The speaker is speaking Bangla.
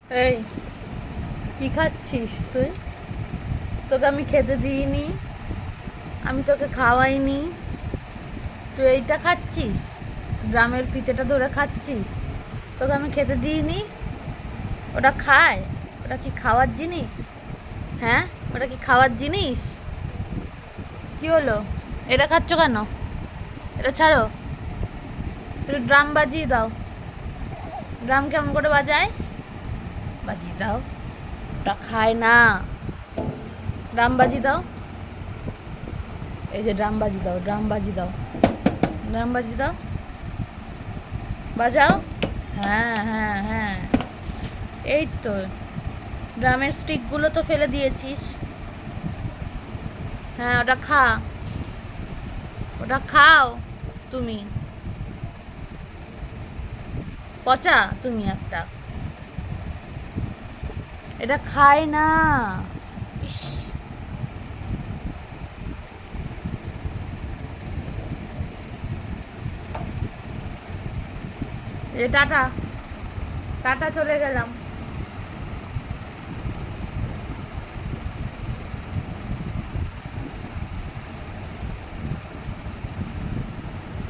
এই, কি খাচ্ছিস তুই? তোকে আমি খেতে দিইনি, আমি তোকে খাওয়াইনি, তুই এইটা খাচ্ছিস? ড্রামের ফিতেটা ধরে খাচ্ছিস? তোকে আমি খেতে দিইনি? ওটা খায়? ওটা কি খাওয়ার জিনিস? হ্যাঁ, ওটা কি খাওয়ার জিনিস? কি হলো? এটা খাচ্ছ কেন? এটা ছাড়ো। একটু ড্রাম বাজিয়ে দাও। ড্রাম কেমন করে বাজায়? বাজিয়ে দাও। ওটা খায় না। ড্রাম বাজিয়ে দাও। এই যে ড্রাম বাজি দাও, ড্রাম বাজি দাও, ড্রাম বাজি দাও, বাজাও। হ্যাঁ হ্যাঁ হ্যাঁ, এই তো। ড্রামের স্টিকগুলো তো ফেলে দিয়েছিস। হ্যাঁ, ওটা খা। ওটা খাও তুমি। পচা তুমি একটা। এটা খায় না। ইস। টাটা। টাটা, চলে গেলাম।